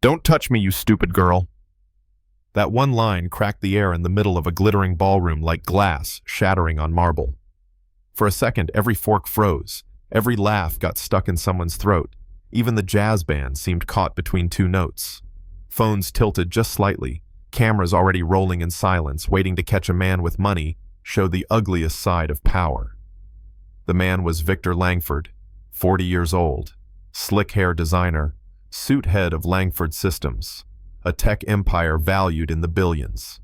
"Don't touch me, you stupid girl." That one line cracked the air in the middle of a glittering ballroom like glass shattering on marble. For a second, every fork froze. Every laugh got stuck in someone's throat. Even the jazz band seemed caught between two notes. Phones tilted just slightly. Cameras already rolling in silence, waiting to catch a man with money, showed the ugliest side of power. The man was Victor Langford, 40 years old, slick hair designer, suit head of Langford Systems, a tech empire valued in the billions.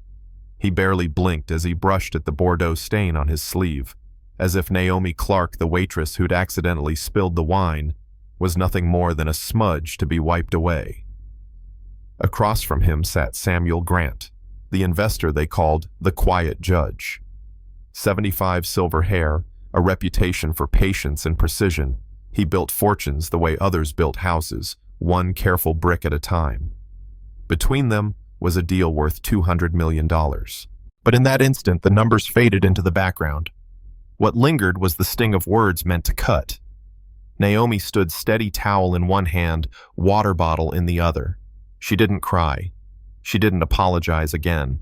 He barely blinked as he brushed at the Bordeaux stain on his sleeve, as if Naomi Clark, the waitress who'd accidentally spilled the wine, was nothing more than a smudge to be wiped away. Across from him sat Samuel Grant, the investor they called the Quiet Judge. 75 silver hair, a reputation for patience and precision, he built fortunes the way others built houses, one careful brick at a time. Between them was a deal worth $200 million. But in that instant, the numbers faded into the background. What lingered was the sting of words meant to cut. Naomi stood steady, towel in one hand, water bottle in the other. She didn't cry. She didn't apologize again.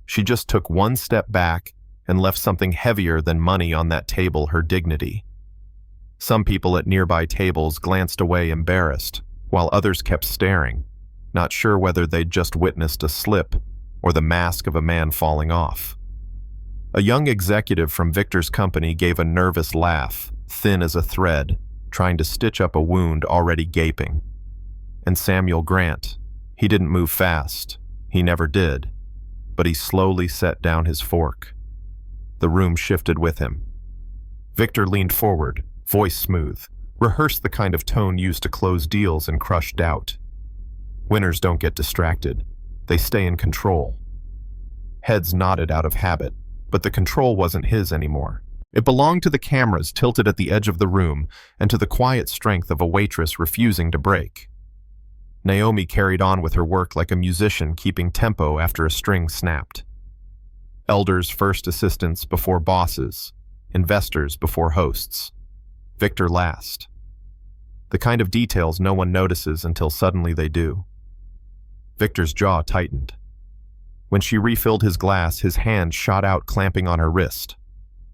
She just took one step back and left something heavier than money on that table, her dignity. Some people at nearby tables glanced away embarrassed, while others kept staring, not sure whether they'd just witnessed a slip or the mask of a man falling off. A young executive from Victor's company gave a nervous laugh, thin as a thread, trying to stitch up a wound already gaping. And Samuel Grant, he didn't move fast, he never did, but he slowly set down his fork. The room shifted with him. Victor leaned forward, voice smooth, rehearsed the kind of tone used to close deals and crush doubt. Winners don't get distracted, they stay in control. Heads nodded out of habit, but the control wasn't his anymore. It belonged to the cameras tilted at the edge of the room and to the quiet strength of a waitress refusing to break. Naomi carried on with her work like a musician keeping tempo after a string snapped. Elders first, assistants before bosses, investors before hosts. Victor last. The kind of details no one notices until suddenly they do. Victor's jaw tightened. When she refilled his glass, his hand shot out, clamping on her wrist.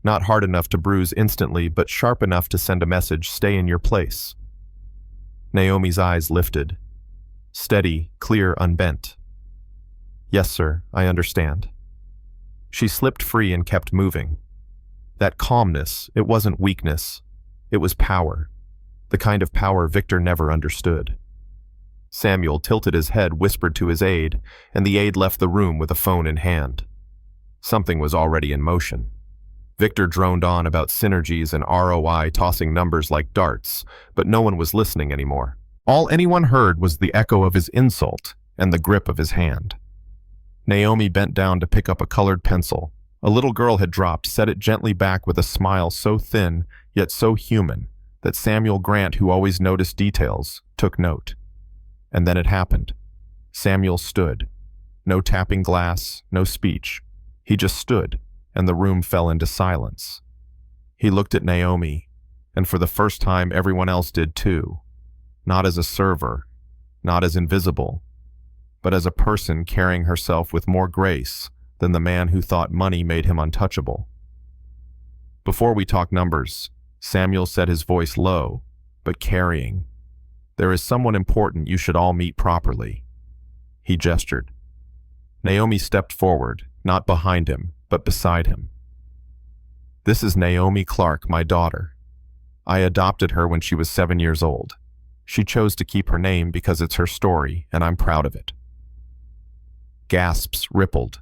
Not hard enough to bruise instantly, but sharp enough to send a message, "Stay in your place." Naomi's eyes lifted. Steady, clear, unbent. "Yes, sir, I understand." She slipped free and kept moving. That calmness, it wasn't weakness. It was power. The kind of power Victor never understood. Samuel tilted his head, whispered to his aide, and the aide left the room with a phone in hand. Something was already in motion. Victor droned on about synergies and ROI, tossing numbers like darts, but no one was listening anymore. All anyone heard was the echo of his insult and the grip of his hand. Naomi bent down to pick up a colored pencil. A little girl had dropped, set it gently back with a smile so thin, yet so human, that Samuel Grant, who always noticed details, took note. And then it happened. Samuel stood. No tapping glass, no speech. He just stood, and the room fell into silence. He looked at Naomi, and for the first time everyone else did too. Not as a server, not as invisible, but as a person carrying herself with more grace than the man who thought money made him untouchable. "Before we talk numbers," Samuel said, his voice low, but carrying, "there is someone important you should all meet properly." He gestured. Naomi stepped forward, not behind him, but beside him. "This is Naomi Clark, my daughter. I adopted her when she was 7 years old. She chose to keep her name because it's her story, and I'm proud of it." Gasps rippled.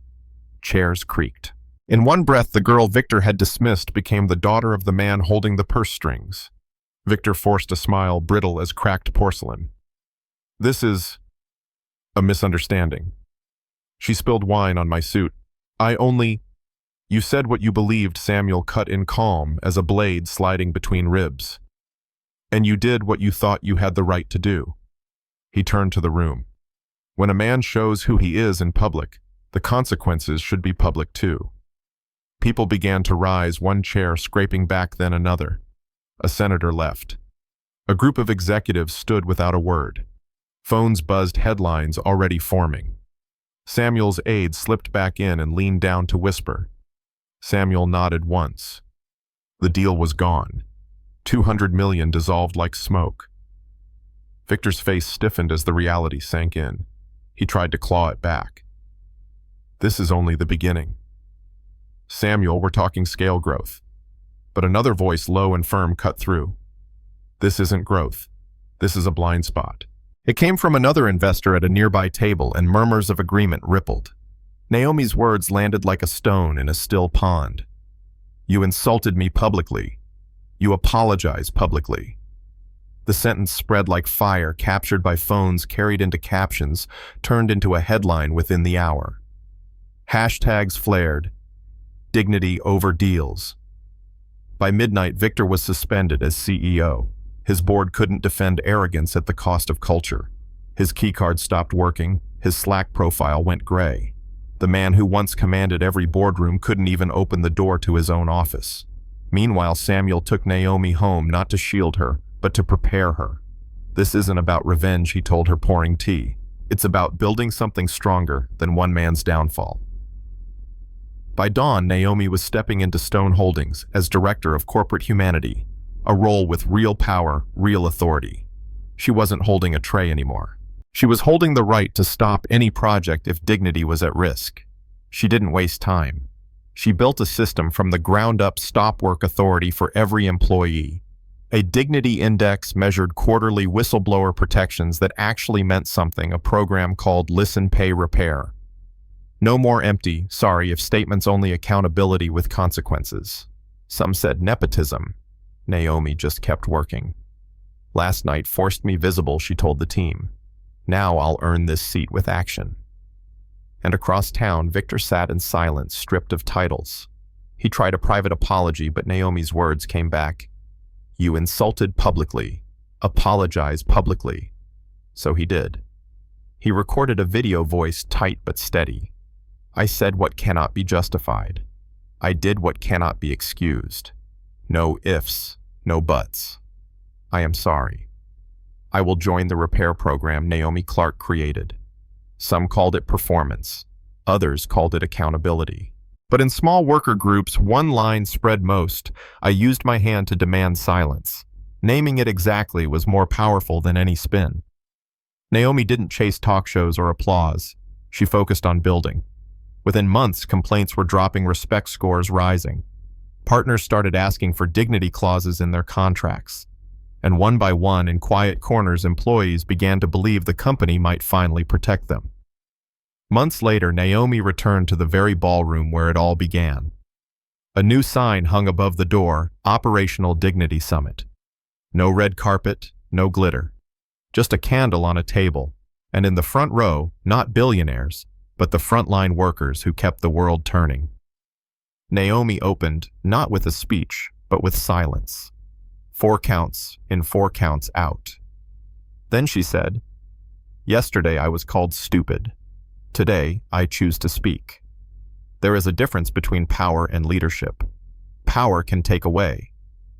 Chairs creaked. In one breath, the girl Victor had dismissed became the daughter of the man holding the purse strings. Victor forced a smile brittle as cracked porcelain. "This is a misunderstanding. She spilled wine on my suit. You said what you believed," Samuel cut in calm as a blade sliding between ribs. "And you did what you thought you had the right to do." He turned to the room. "When a man shows who he is in public, the consequences should be public too." People began to rise, one chair scraping back, then another. A senator left. A group of executives stood without a word. Phones buzzed, headlines already forming. Samuel's aide slipped back in and leaned down to whisper. Samuel nodded once. The deal was gone. 200 million dissolved like smoke. Victor's face stiffened as the reality sank in. He tried to claw it back. This is only the beginning. Samuel, we're talking scale growth. But another voice, low and firm, cut through. This isn't growth. This is a blind spot. It came from another investor at a nearby table, and murmurs of agreement rippled. Naomi's words landed like a stone in a still pond. You insulted me publicly. You apologize publicly. The sentence spread like fire, captured by phones, carried into captions, turned into a headline within the hour. Hashtags flared. Dignity over deals. By midnight, Victor was suspended as CEO. His board couldn't defend arrogance at the cost of culture. His keycard stopped working. His Slack profile went gray. The man who once commanded every boardroom couldn't even open the door to his own office. Meanwhile, Samuel took Naomi home not to shield her, but to prepare her. This isn't about revenge, he told her, pouring tea. It's about building something stronger than one man's downfall. By dawn, Naomi was stepping into Stone Holdings as Director of Corporate Humanity, a role with real power, real authority. She wasn't holding a tray anymore. She was holding the right to stop any project if dignity was at risk. She didn't waste time. She built a system from the ground up, stop work authority for every employee. A dignity index measured quarterly whistleblower protections that actually meant something, a program called Listen, Pay, Repair. No more empty, sorry if statements, only accountability with consequences. Some said nepotism. Naomi just kept working. Last night forced me visible, she told the team. Now I'll earn this seat with action. And across town, Victor sat in silence, stripped of titles. He tried a private apology, but Naomi's words came back. You insulted publicly. Apologize publicly. So he did. He recorded a video voice, tight but steady. I said what cannot be justified. I did what cannot be excused. No ifs, no buts. I am sorry. I will join the repair program Naomi Clark created. Some called it performance. Others called it accountability. But in small worker groups, one line spread most. I used my hand to demand silence. Naming it exactly was more powerful than any spin. Naomi didn't chase talk shows or applause. She focused on building. Within months, complaints were dropping, respect scores rising. Partners started asking for dignity clauses in their contracts. And one by one, in quiet corners, employees began to believe the company might finally protect them. Months later, Naomi returned to the very ballroom where it all began. A new sign hung above the door, Operational Dignity Summit. No red carpet, no glitter. Just a candle on a table. And in the front row, not billionaires, but the frontline workers who kept the world turning. Naomi opened, not with a speech, but with silence. 4 counts in, 4 counts out. Then she said, Yesterday I was called stupid. Today I choose to speak. There is a difference between power and leadership. Power can take away.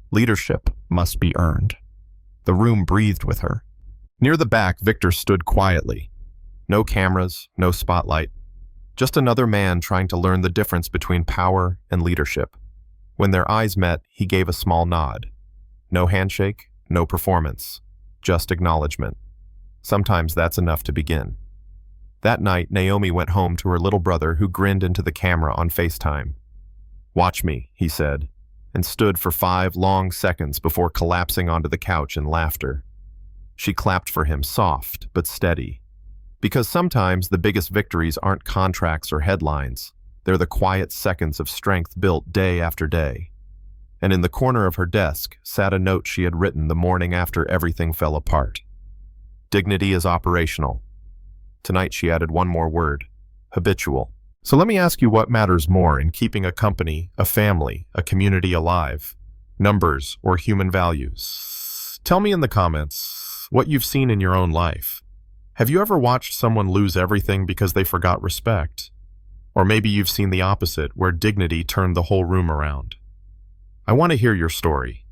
Leadership must be earned. The room breathed with her. Near the back, Victor stood quietly. No cameras, no spotlight. Just another man trying to learn the difference between power and leadership. When their eyes met, he gave a small nod. No handshake, no performance, just acknowledgement. Sometimes that's enough to begin. That night, Naomi went home to her little brother, who grinned into the camera on FaceTime. Watch me, he said, and stood for 5 long seconds before collapsing onto the couch in laughter. She clapped for him, soft but steady. Because sometimes the biggest victories aren't contracts or headlines. They're the quiet seconds of strength built day after day. And in the corner of her desk sat a note she had written the morning after everything fell apart. Dignity is operational. Tonight she added one more word, habitual. So let me ask you, what matters more in keeping a company, a family, a community alive? Numbers or human values? Tell me in the comments what you've seen in your own life. Have you ever watched someone lose everything because they forgot respect? Or maybe you've seen the opposite, where dignity turned the whole room around. I want to hear your story.